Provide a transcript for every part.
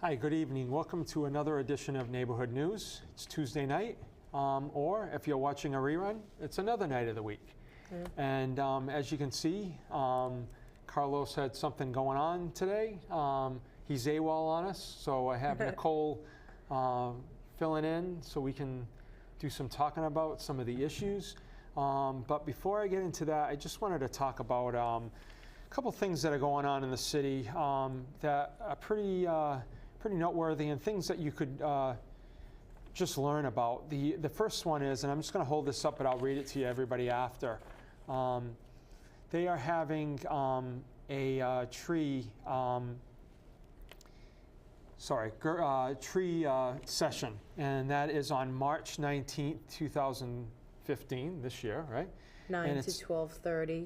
Hi, good evening. Welcome to another edition of Neighborhood News. It's Tuesday night, or if you're watching a rerun, it's another night of the week. And as you can see, Carlos had something going on today. He's AWOL on us, so I have Nicole filling in so we can do some talking about some of the issues. But before I get into that, I just wanted to talk about a couple things that are going on in the city that are pretty noteworthy and things that you could just learn about. The first one is, and I'm just going to hold this up, but I'll read it to you, everybody, after. They are having a tree session, and that is on March 19th, 2015, this year, right? 9 to 12:30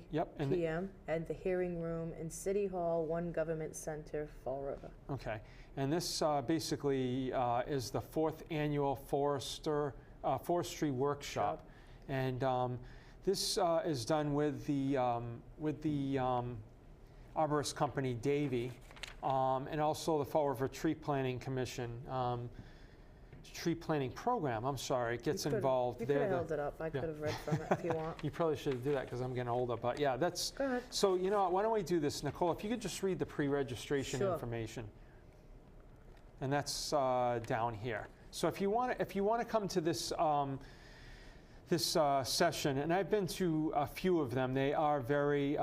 p.m. at the hearing room in City Hall, 1 Government Center, Fall River. Okay, and this basically is the 4th annual forestry workshop, and this is done with the arborist company Davey, and also the Fall River Tree Planting Commission. Tree planting program, I'm sorry, gets involved. You could have held it up. I could have read from it if you want. You probably should do that because I'm getting older, but yeah, that's... Go ahead. So, you know what, why don't we do this, Nicole, if you could just read the pre-registration information. And that's down here. So if you want to come to this session, and I've been to a few of them, they are very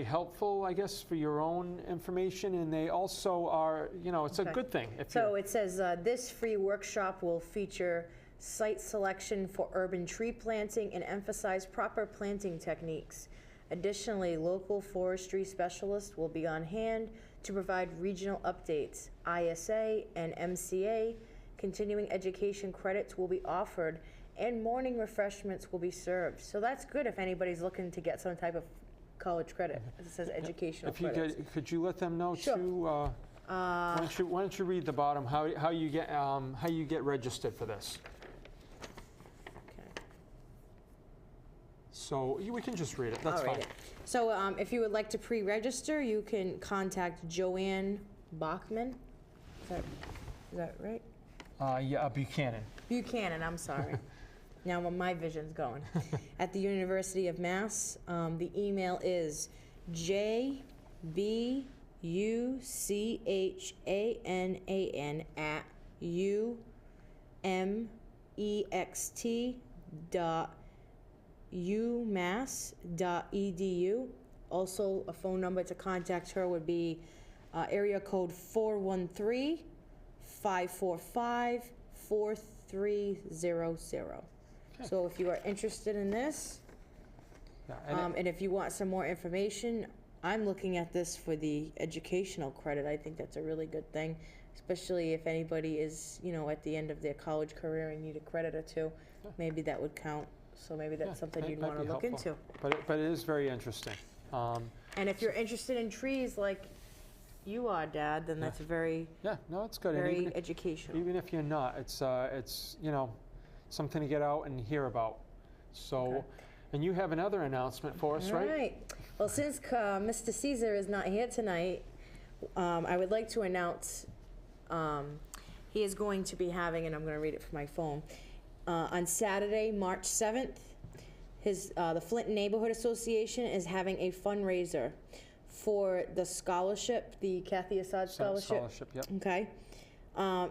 helpful, I guess, for your own information, and they also are, you know, it's a good thing. So it says, this free workshop will feature site selection for urban tree planting and emphasize proper planting techniques. Additionally, local forestry specialists will be on hand to provide regional updates. ISA and MCA continuing education credits will be offered, and morning refreshments will be served. So that's good if anybody's looking to get some type of college credit. It says educational credits. Could you let them know too? Why don't you read the bottom how you get registered for this? Okay. So we can just read it. That's fine. So if you would like to pre-register, you can contact Joanne Bachman. Is that right? Yeah, Buchanan. Buchanan. I'm sorry. Now my vision's going. At the University of Mass, the email is jbusat@umext.umass.edu. Also, a phone number to contact her would be area code 413-545-4300. So if you are interested in this, and if you want some more information, I'm looking at this for the educational credit. I think that's a really good thing, especially if anybody is, you know, at the end of their college career and need a credit or two. Maybe that would count. So maybe that's something you'd want to look into. But it is very interesting. And if you're interested in trees like you are, Dad, then that's a very it's good. Very educational. Even if you're not, it's you know, something to get out and hear about. So, and you have another announcement for us, right? Right. Well, since Mr. Cesar is not here tonight, I would like to announce he is going to be having, and I'm going to read it from my phone, on Saturday, March 7th, the Flint Neighborhood Association is having a fundraiser for the scholarship, the Kathy Assad Scholarship. Okay.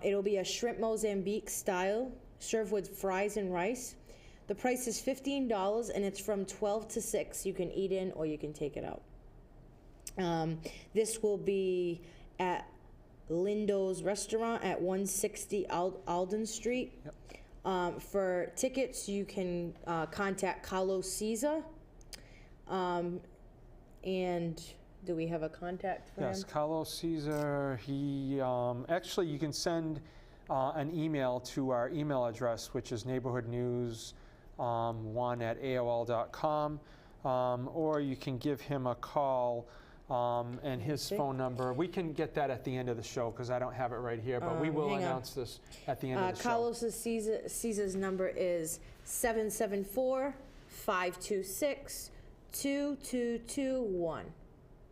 It'll be a shrimp Mozambique style, served with fries and rice. The price is $15, and it's from 12 to 6. You can eat in or you can take it out. This will be at Lindo's Restaurant at 160 Alden Street. For tickets, you can contact Carlos Cesar. And do we have a contact for him? Yes, Carlos Cesar. He actually, you can send an email to our email address, which is neighborhoodnews1@aol.com, or you can give him a call, and his phone number. We can get that at the end of the show because I don't have it right here, but we will announce this at the end of the show. Carlos Cesar's number is 774-526-2221.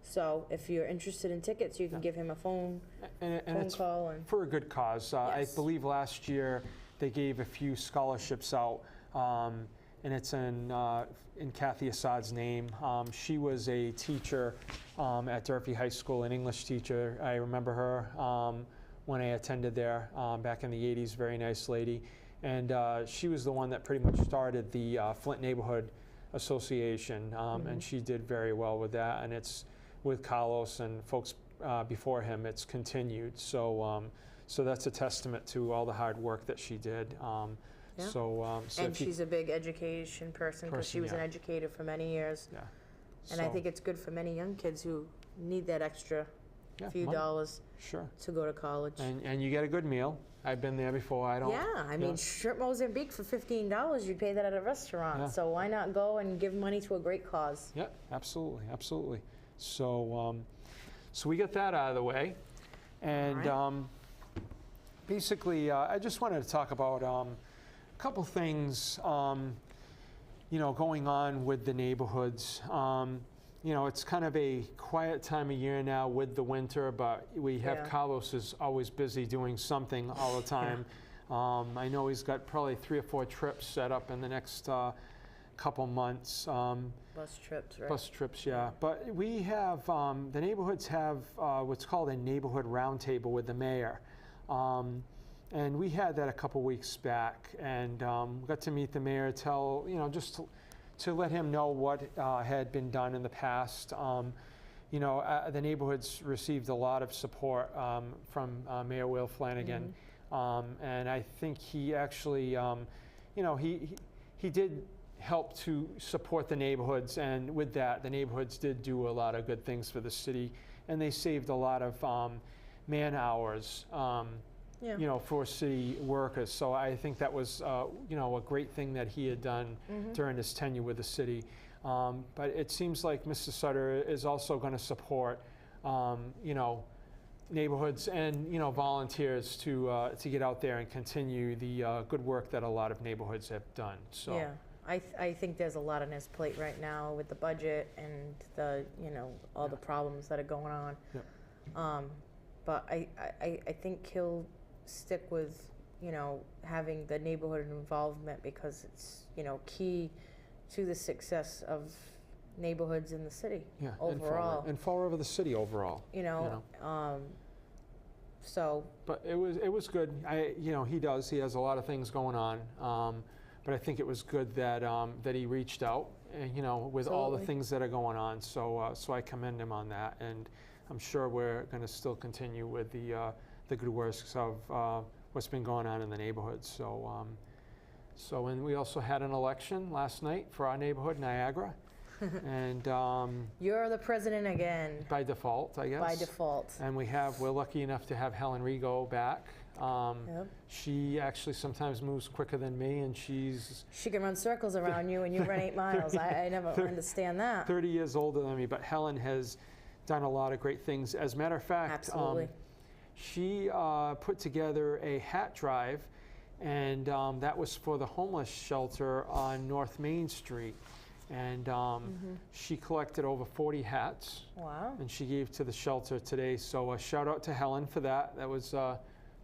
So if you're interested in tickets, you can give him a phone And it's call. And for a good cause. I Yes. believe last year they gave a few scholarships out, and it's in Kathy Assad's name. She was a teacher at Durfee High School, an English teacher. I remember her when I attended there back in the 80s, very nice lady. And she was the one that pretty much started the Flint Neighborhood Association, and she did very well with that. And it's with Carlos and folks before him, it's continued. So, so that's a testament to all the hard work that she did. Yeah. So and if you- she's a big education person because she was an educator for many years. yeah. And I So, think it's good for many young kids who need that extra yeah, few money. dollars Sure. to go to college. And you get a good meal. I've been there before. I don't. Yeah, I mean, shrimp Mozambique for $15, you'd pay that at a restaurant. Yeah. So why not go and give money to a great cause? Yeah, absolutely, absolutely. So, so we get that out of the way, and All right. basically, I just wanted to talk about a couple things, you know, going on with the neighborhoods. You know, it's kind of a quiet time of year now with the winter, but we have Yeah. Carlos is always busy doing something all the time. I know he's got probably 3 or 4 trips set up in the next couple months. Bus trips, right? Bus trips, yeah. But we have, the neighborhoods have what's called a neighborhood roundtable with the mayor. And we had that a couple weeks back, and got to meet the mayor, tell, you know, just to let him know what had been done in the past. You know, the neighborhoods received a lot of support from Mayor Will Flanagan. And I think he actually, you know, he did help to support the neighborhoods, and with that, the neighborhoods did do a lot of good things for the city, and they saved a lot of man hours, Yeah. you know, for city workers. So I think that was, you know, a great thing that he had done during his tenure with the city. But it seems like Mr. Sutter is also going to support, you know, neighborhoods and, you know, volunteers to get out there and continue the good work that a lot of neighborhoods have done. So. Yeah. I think there's a lot on his plate right now with the budget and the, you know, all the problems that are going on. Yep. But I think he'll stick with, you know, having the neighborhood involvement because it's, you know, key to the success of neighborhoods in the city Yeah, overall. and Fall River, the city overall. You know, so. But it was good. You know, he has a lot of things going on. But I think it was good that that he reached out, and, you know, with all the Absolutely. things that are going on. So so I commend him on that, and I'm sure we're going to still continue with the good works of what's been going on in the neighborhood. So so and we also had an election last night for our neighborhood, Niagara, and You're the president again. by default, I guess. By default. And we're lucky enough to have Helen Rego back. Yep. She actually sometimes moves quicker than me, and she's She can run circles around you and you run 8 miles. I never understand that. 30 years older than me, but Helen has done a lot of great things. As a matter of fact, Absolutely. she put together a hat drive, and that was for the homeless shelter on North Main Street. And she collected over 40 hats, Wow. and she gave to the shelter today. So a shout out to Helen for that. That was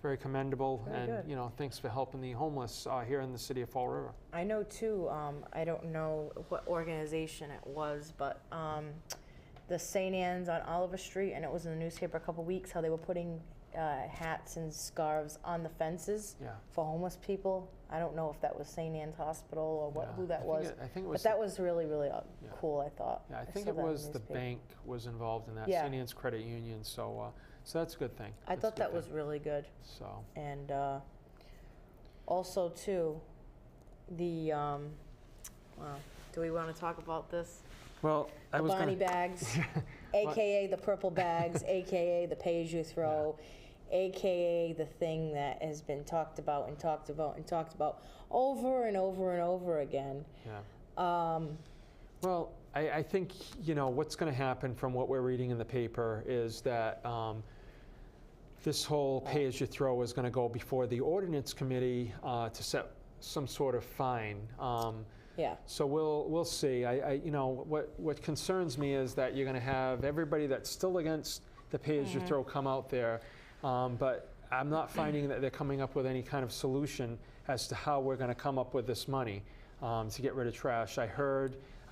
very commendable. Very and good. you know, thanks for helping the homeless here in the city of Fall River. I know too, I don't know what organization it was, but the St. Anne's on Oliver Street, and it was in the newspaper a couple weeks, how they were putting hats and scarves on the fences Yeah. for homeless people. I don't know if that was St. Anne's Hospital or Yeah, who that was. I think it was. But that was really, really cool, I thought. Yeah, I think saw it that in was the newspaper. bank was involved in that. Yeah. St. Anne's Credit Union. So so that's a good thing. I That's a thought good that was thing. really good. So And also too, the, wow, do we want to talk about this? well, I The was Bonnie gonna. bags, AKA the purple bags, AKA the pay-as-you-throw, AKA the thing that has been talked about and talked about and talked about over and over and over again. Yeah. Well, I think, you know, what's going to happen from what we're reading in the paper is that this whole pay-as-you-throw is going to go before the Ordinance Committee to set some sort of fine. Yeah. So we'll see. You know, what concerns me is that you're going to have everybody that's still against the pay-as-you-throw come out there, but I'm not finding that they're coming up with any kind of solution as to how we're going to come up with this money to get rid of trash. I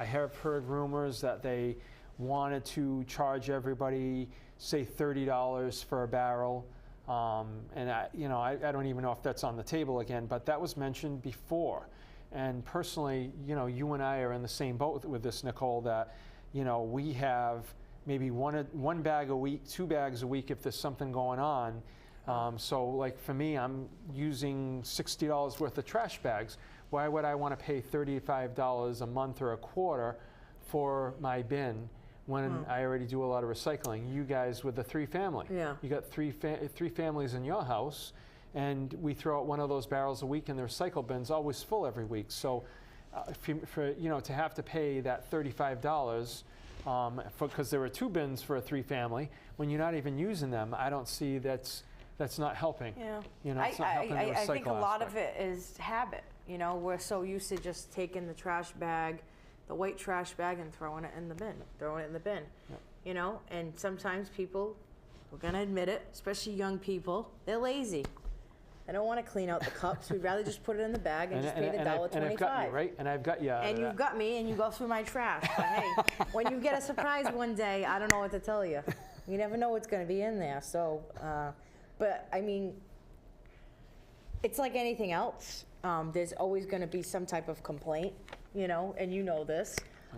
have heard rumors that they wanted to charge everybody, say, $30 for a barrel. And I don't even know if that's on the table again, but that was mentioned before. And personally, you know, you and I are in the same boat with this, Nicole, that, you know, we have maybe one bag a week, 2 bags a week if there's something going on. So like for me, I'm using $60 worth of trash bags. Why would I want to pay $35 a month or a quarter for my bin when I already do a lot of recycling? You guys with the 3-family, you got three families in your house, and we throw out one of those barrels a week, and the recycle bin's always full every week. So, for you know, to have to pay that $35 because there are 2 bins for a 3-family when you're not even using them, I don't see that's not helping. Yeah. You know, it's not helping the recycle I think a lot of aspect. it is habit. You know, we're so used to just taking the trash bag, the white trash bag, and throwing it in the bin. Yep. You know, and sometimes people, we're gonna admit it, especially young people, they're lazy. They don't want to clean out the cups. We'd rather just put it in the bag and just pay the $1.25. And I've got you, right? And I've got you. And you've got me, and you go through my trash. But hey, when you get a surprise one day, I don't know what to tell you. You never know what's going to be in there. So, but I mean, it's like anything else. There's always going to be some type of complaint, you know, and you know this.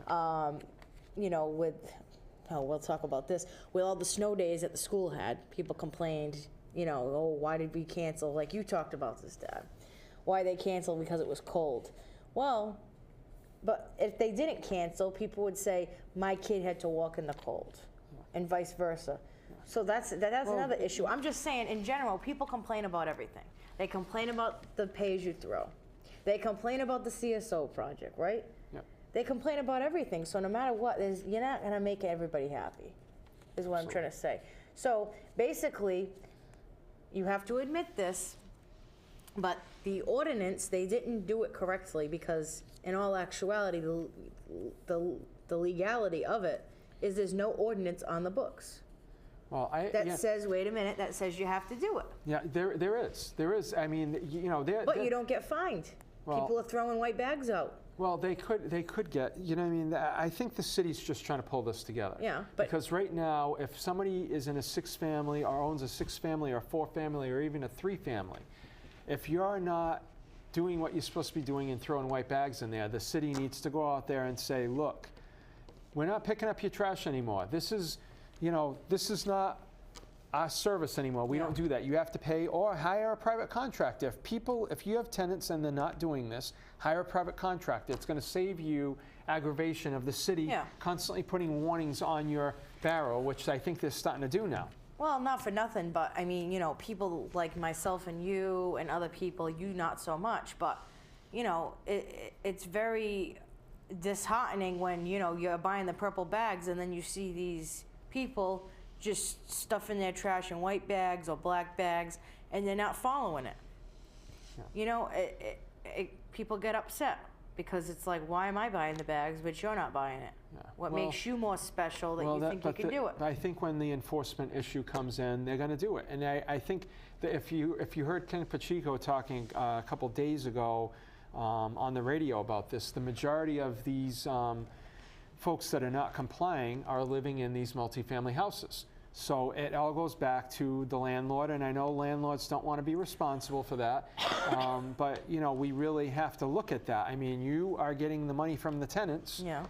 You know, we'll talk about this. With all the snow days that the school had, people complained, you know, oh, why did we cancel? Like you talked about this, Dad. Why they canceled? Because it was cold. Well, but if they didn't cancel, people would say, my kid had to walk in the cold, and vice versa. So that's another issue. I'm just saying, in general, people complain about everything. They complain about the pay-as-you-throw. They complain about the CSO project, right? Yep. They complain about everything. So no matter what, you're not going to make everybody happy, is what I'm trying to say. So basically, you have to admit this, but the ordinance, they didn't do it correctly because in all actuality, the legality of it is there's no ordinance on the books. Well, that says, wait a minute, that says you have to do it. Yeah, there is. I mean, you know, but you don't get fined. Well, people are throwing white bags out. Well, they could get, you know what I mean? I think the city's just trying to pull this together. Yeah, but because right now, if somebody is in a 6-family or owns a 6-family or 4-family or even a 3-family, if you're not doing what you're supposed to be doing and throwing white bags in there, the city needs to go out there and say, look, we're not picking up your trash anymore. This is, you know, this is not our service anymore. We don't do that. You have to pay or hire a private contractor. If you have tenants and they're not doing this, hire a private contractor. It's going to save you aggravation of the city constantly putting warnings on your barrel, which I think they're starting to do now. Well, not for nothing, but I mean, you know, people like myself and you and other people, you not so much, but, you know, it's very disheartening when, you know, you're buying the purple bags and then you see these people just stuffing their trash in white bags or black bags and they're not following it. Yeah. You know, people get upset because it's like, why am I buying the bags but you're not buying it? Yeah. What makes you more special that you think you can do it? I think when the enforcement issue comes in, they're going to do it. And I think that if you heard Ken Pacheco talking a couple days ago on the radio about this, the majority of these folks that are not complying are living in these multifamily houses. So it all goes back to the landlord, and I know landlords don't want to be responsible for that, but you know, we really have to look at that. I mean, you are getting the money from the tenants. Yeah.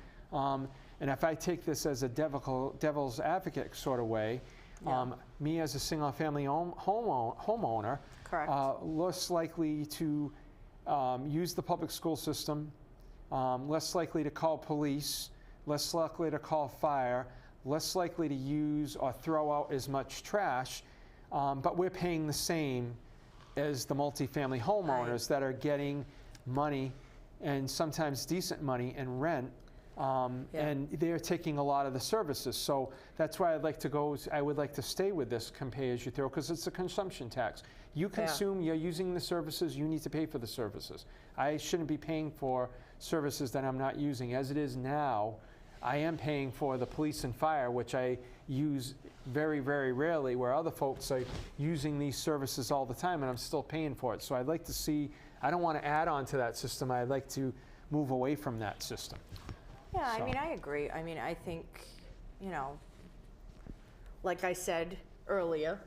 And if I take this as a devil's advocate sort of way, me as a single-family homeowner, correct, less likely to use the public school system, less likely to call police, less likely to call fire, less likely to use or throw out as much trash, but we're paying the same as the multifamily homeowners that are getting money and sometimes decent money in rent, and they're taking a lot of the services. So that's why I would like to stay with this pay as you throw, because it's a consumption tax. You consume, you're using the services, you need to pay for the services. I shouldn't be paying for services that I'm not using. As it is now, I am paying for the police and fire, which I use very, very rarely, where other folks are using these services all the time, and I'm still paying for it. So I'd like to see, I don't want to add on to that system. I'd like to move away from that system. Yeah, So. I mean, I agree. I mean, I think, you know, like I said earlier,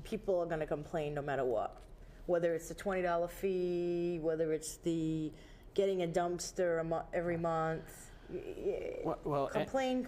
people are going to complain no matter what. Whether it's the $20 fee, whether it's the getting a dumpster every month. Well, complain.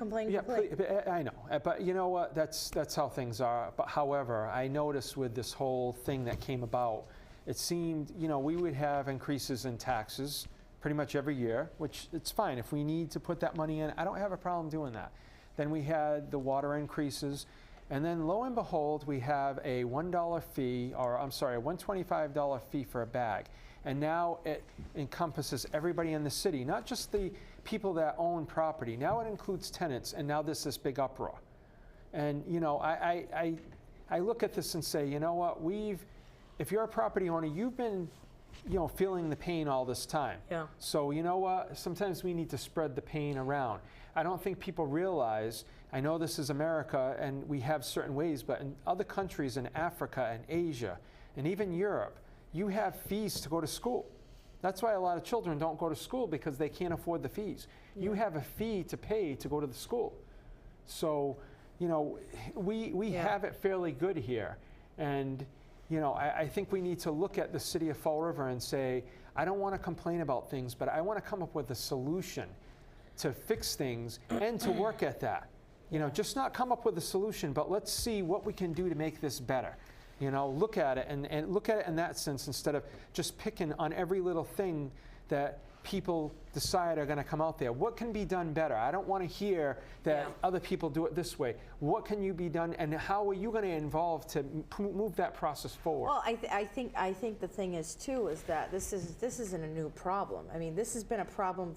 I know, but you know what? That's how things are. But however, I noticed with this whole thing that came about, it seemed, you know, we would have increases in taxes pretty much every year, which it's fine. If we need to put that money in, I don't have a problem doing that. Then we had the water increases, and then lo and behold, we have a $1 fee, or I'm sorry, a $125 fee for a bag. And now it encompasses everybody in the city, not just the people that own property. Now it includes tenants, and now there's this big uproar. And you know, I look at this and say, you know what, if you're a property owner, you've been, you know, feeling the pain all this time. Yeah. So you know what, sometimes we need to spread the pain around. I don't think people realize, I know this is America and we have certain ways, but in other countries in Africa and Asia and even Europe, you have fees to go to school. That's why a lot of children don't go to school, because they can't afford the fees. Yeah. You have a fee to pay to go to the school. So, you know, we have it fairly good here. And, you know, I think we need to look at the city of Fall River and say, I don't want to complain about things, but I want to come up with a solution to fix things and to work at that. You know, just not come up with a solution, but let's see what we can do to make this better. You know, look at it and look at it in that sense, instead of just picking on every little thing that people decide are going to come out there. What can be done better? I don't want to hear that other people do it this way. What can you be done, and how are you going to involve to move that process forward? Well, I think the thing is too is that this isn't a new problem. I mean, this has been a problem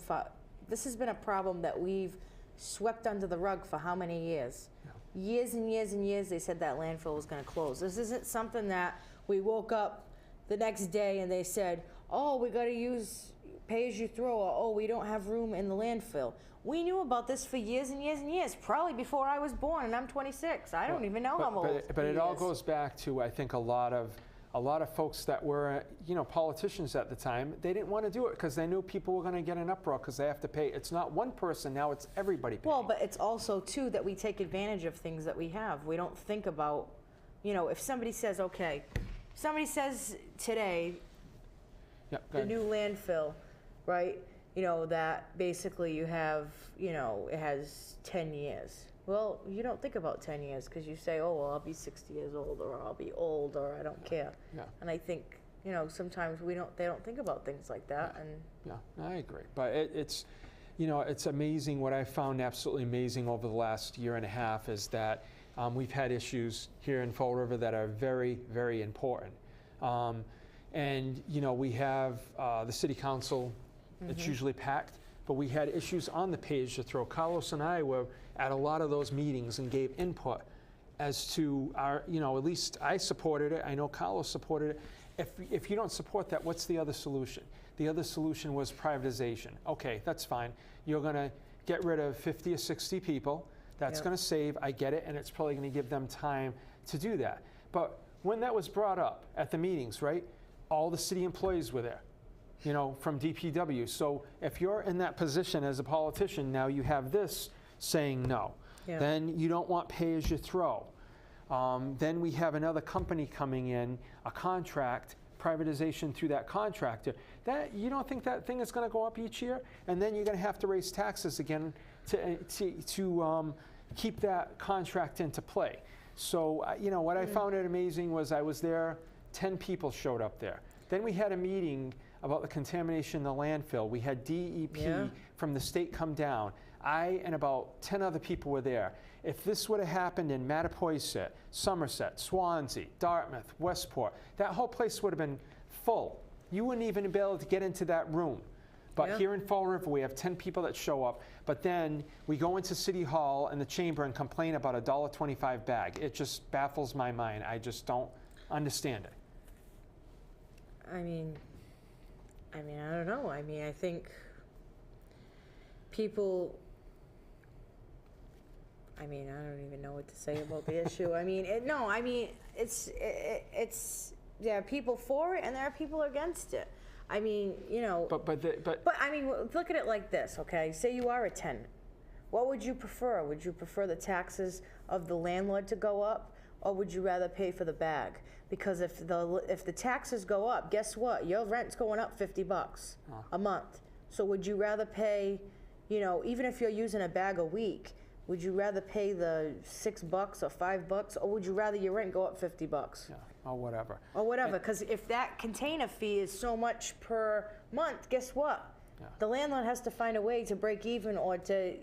that we've swept under the rug for how many years? Years and years and years they said that landfill was going to close. This isn't something that we woke up the next day and they said, oh, we got to use pay-as-you-throw, or oh, we don't have room in the landfill. We knew about this for years and years and years, probably before I was born, and I'm 26. I don't even know how old. But it all goes back to, I think, a lot of folks that were, you know, politicians at the time. They didn't want to do it because they knew people were going to get an uproar because they have to pay. It's not one person now; it's everybody paying. Well, but it's also too that we take advantage of things that we have. We don't think about, you know, if somebody says, okay, somebody says today, the new landfill, right? You know, that basically you have, you know, it has 10 years. Well, you don't think about 10 years because you say, oh, well, I'll be 60 years old, or I'll be old, or I don't care. Yeah. And I think, you know, sometimes they don't think about things like that. And yeah, I agree. But it's, you know, it's amazing. What I found absolutely amazing over the last year and a half is that we've had issues here in Fall River that are very, very important. And, you know, we have the city council, it's usually packed, but we had issues on the page-to-throw. Carlos and I were at a lot of those meetings and gave input as to our, you know, at least I supported it. I know Carlos supported it. If you don't support that, what's the other solution? The other solution was privatization. Okay, that's fine. You're going to get rid of 50 or 60 people. That's going to save, I get it, and it's probably going to give them time to do that. But when that was brought up at the meetings, right, all the city employees were there, you know, from DPW. So if you're in that position as a politician, now you have this saying no. Yeah. Then you don't want pay-as-you-throw. Then we have another company coming in, a contract, privatization through that contractor. That, you don't think that thing is going to go up each year? And then you're going to have to raise taxes again to keep that contract into play. So, you know, what I found it amazing was I was there, 10 people showed up there. Then we had a meeting about the contamination in the landfill. We had DEP from the state come down. I and about 10 other people were there. If this would have happened in Mattapoisett, Somerset, Swansea, Dartmouth, Westport, that whole place would have been full. You wouldn't even be able to get into that room. But here in Fall River, we have 10 people that show up, but then we go into City Hall and the chamber and complain about a $1.25 bag. It just baffles my mind. I just don't understand it. I mean, I don't know. I mean, I think people, I mean, I don't even know what to say about the issue. I mean, it's there are people for it and there are people against it. I mean, you know. But I mean, look at it like this, okay? Say you are a tenant. What would you prefer? Would you prefer the taxes of the landlord to go up, or would you rather pay for the bag? Because if the taxes go up, guess what? Your rent's going up $50 a month. So would you rather pay, you know, even if you're using a bag a week, would you rather pay the $6 or $5, or would you rather your rent go up $50? Yeah, or whatever. Or whatever, because if that container fee is so much per month, guess what? Yeah. The landlord has to find a way to break even, or to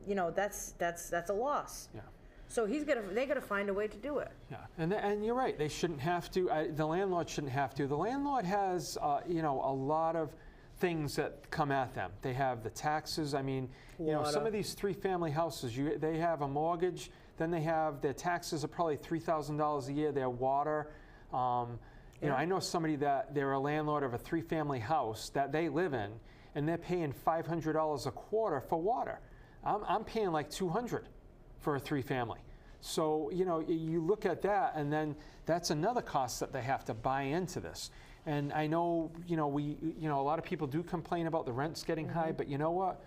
you know, that's a loss. Yeah. So they gotta find a way to do it. Yeah, and you're right. They shouldn't have to. The landlord shouldn't have to. The landlord has, you know, a lot of things that come at them. They have the taxes. I mean, you know, some of these 3-family houses, they have a mortgage. Then they have their taxes are probably $3,000 a year. Their water. You know, I know somebody that they're a landlord of a 3-family house that they live in, and they're paying $500 a quarter for water. I'm paying like $200 for a 3-family. So, you know, you look at that, and then that's another cost that they have to buy into this. And I know, you know, a lot of people do complain about the rents getting high, but you know what?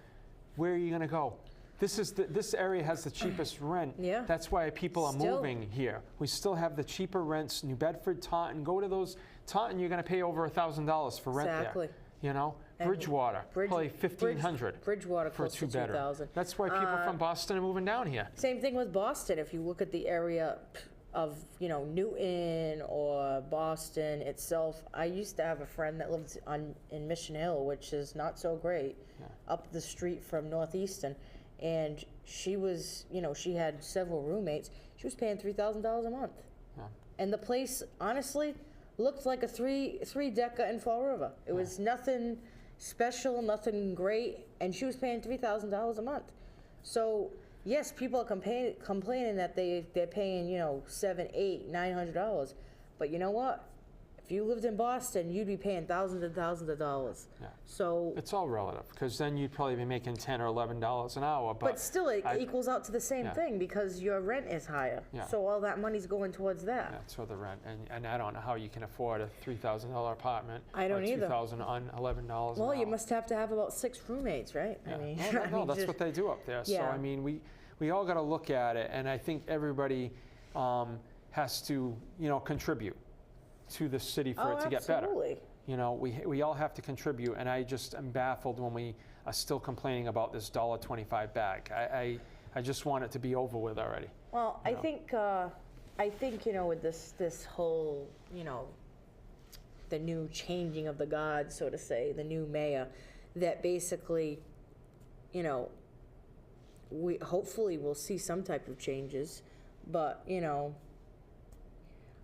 Where are you going to go? This area has the cheapest rent. Yeah. That's why people are moving here. We still have the cheaper rents. New Bedford, Taunton. Go to those. Taunton, you're going to pay over $1,000 for rent there. You know, Bridgewater, probably $1,500. Bridgewater for a close to 2-bedroom. That's why people from Boston are moving down here. Same thing with Boston. If you look at the area of, you know, Newton or Boston itself, I used to have a friend that lived in Mission Hill, which is not so great, up the street from Northeastern, and she was, you know, she had several roommates. She was paying $3,000 a month, and the place, honestly, looked like a three-decker in Fall River. It was nothing special, nothing great, and she was paying $3,000 a month. So yes, people are complaining that they're paying, you know, $700, $800, $900, but you know what? If you lived in Boston, you'd be paying thousands and thousands of dollars. Yeah. So it's all relative, because then you'd probably be making $10 or $11 an hour. But still, it equals out to the same thing, because your rent is higher. Yeah. So all that money's going towards that. Yeah, it's for the rent, and I don't know how you can afford a $3,000 apartment. I don't either. $2,000 on $11. Well, you must have to have about 6 roommates, right? Yeah. I mean, no, that's what they do up there. Yeah. So I mean, we all got to look at it, and I think everybody has to, you know, contribute to the city for it to get better. You know, we all have to contribute, and I just am baffled when we are still complaining about this $1.25 bag. I just want it to be over with already. Well, I think you know, with this whole, you know, the new changing of the guard, so to say, the new mayor, that basically, you know, we hopefully will see some type of changes, but you know,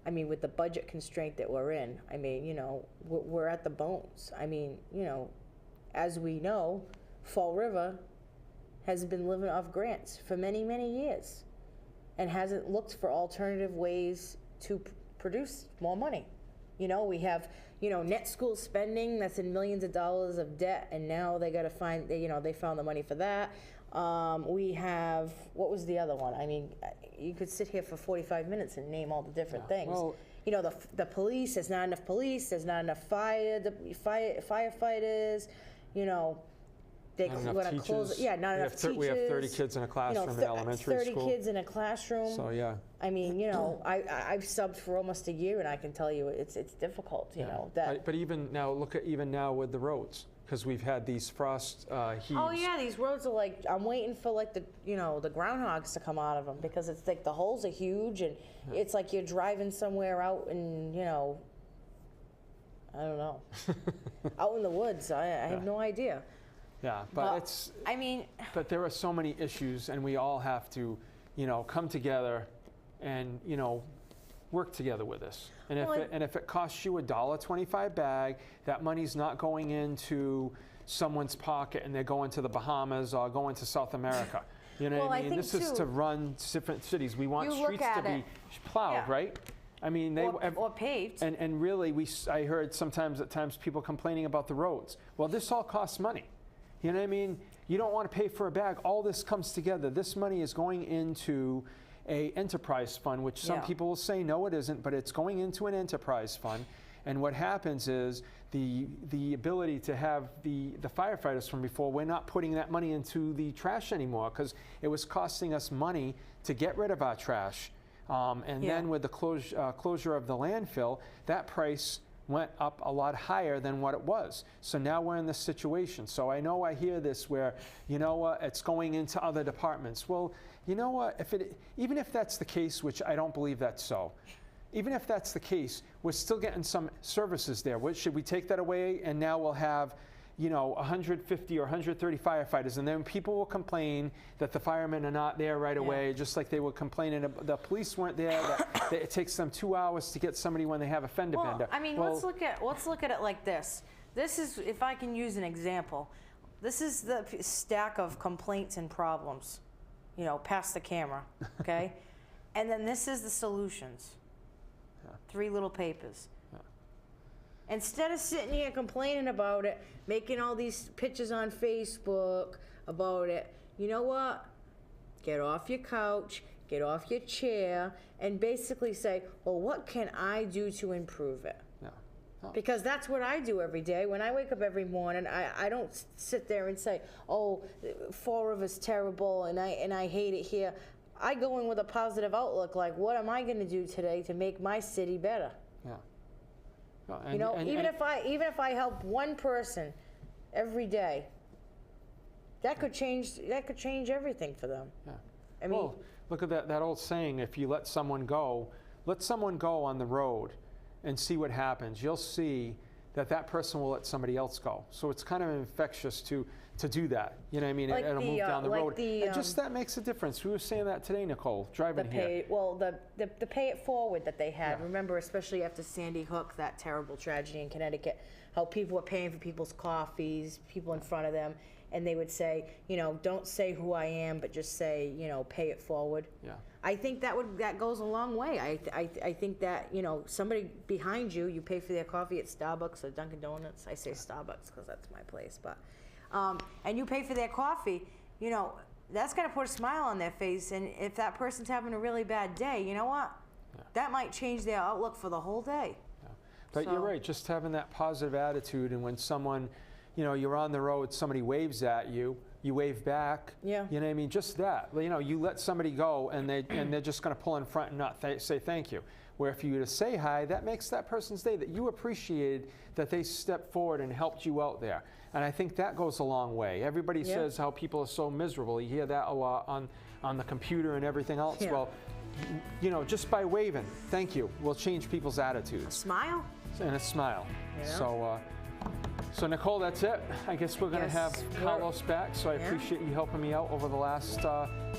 I mean, with the budget constraint that we're in, I mean, you know, we're at the bones. I mean, you know, as we know, Fall River has been living off grants for many, many years and hasn't looked for alternative ways to produce more money. You know, we have, you know, net school spending that's in millions of dollars of debt, and now they got to find, you know, they found the money for that. We have, what was the other one? I mean, you could sit here for 45 minutes and name all the different things. Well, you know, the police, there's not enough police, there's not enough firefighters, you know, they want to close, not enough teachers. We have 30 kids in a classroom in elementary school. 30 kids in a classroom. So, yeah. I mean, you know, I've subbed for almost a year, and I can tell you it's difficult, you know. But even now, look at even now with the roads, because we've had these frost heaves. Oh yeah, these roads are like, I'm waiting for like the, you know, the groundhogs to come out of them, because it's like the holes are huge, and it's like you're driving somewhere out in, you know, I don't know, out in the woods. I have no idea. Yeah, but I mean, but there are so many issues, and we all have to, you know, come together and, you know, work together with this. And if it costs you $1.25 bag, that money's not going into someone's pocket and they're going to the Bahamas or going to South America. You know what I mean? This is to run different cities. We want streets to be plowed, right? I mean, or paved. And really, I heard at times people complaining about the roads. Well, this all costs money. You know what I mean? you don't want to pay for a bag. All this comes together. This money is going into a enterprise fund, which some people will say, no, it isn't, but it's going into an enterprise fund. And what happens is the ability to have the firefighters from before, we're not putting that money into the trash anymore because it was costing us money to get rid of our trash. And then with the closure of the landfill, that price went up a lot higher than what it was. So now we're in this situation. So I know I hear this where, you know what, it's going into other departments. Well, you know what, even if that's the case, which I don't believe that's so, even if that's the case, we're still getting some services there. Should we take that away and now we'll have, you know, 150 or 130 firefighters, and then people will complain that the firemen are not there right away, just like they were complaining the police weren't there, that it takes them 2 hours to get somebody when they have a fender bender. I mean, let's look at it like this. This is, if I can use an example, this is the stack of complaints and problems, you know, past the camera, okay? And then this is the solutions. 3 little papers. Instead of sitting here complaining about it, making all these pictures on Facebook about it, you know what? Get off your couch, get off your chair, and basically say, well, what can I do to improve it? Because that's what I do every day. When I wake up every morning, I don't sit there and say, oh, 4 of us terrible and I hate it here. I go in with a positive outlook, like, what am I going to do today to make my city better? You know, even if I help one person every day, that could change everything for them. I mean, well, look at that old saying: if you let someone go on the road, and see what happens. You'll see that person will let somebody else go. So it's kind of infectious to do that. You know what I mean? Like It'll move down the road. and just that makes a difference. We were saying that today, Nicole, driving here. The pay it forward that they had. Remember, especially after Sandy Hook, that terrible tragedy in Connecticut, how people were paying for people's coffees, people in front of them, and they would say, you know, don't say who I am, but just say, you know, pay it forward. I think that goes a long way. I think that, you know, somebody behind you, you pay for their coffee at Starbucks or Dunkin' Donuts. I say Starbucks because that's my place, but and you pay for their coffee, you know, that's going to put a smile on their face. And if that person's having a really bad day, you know what? That might change their outlook for the whole day. But you're right, just having that positive attitude, and when someone, you know, you're on the road, somebody waves at you, you wave back. You know what I mean? Just that. You know, you let somebody go, and they're just going to pull in front and not say thank you. Where if you were to say hi, that makes that person's day, that you appreciated that they stepped forward and helped you out there. And I think that goes a long way. Everybody says how people are so miserable. You hear that a lot on the computer and everything else. Well, you know, just by waving, thank you, will change people's attitudes. A smile? And a smile. So Nicole, that's it. I guess we're going to have Carlos back, so I appreciate you helping me out over the last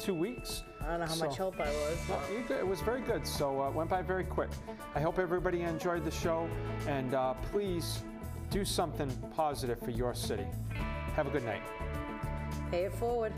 2 weeks. I don't know how much help I was. Well, it was very good, so it went by very quick. I hope everybody enjoyed the show, and please do something positive for your city. Have a good night. Pay it forward.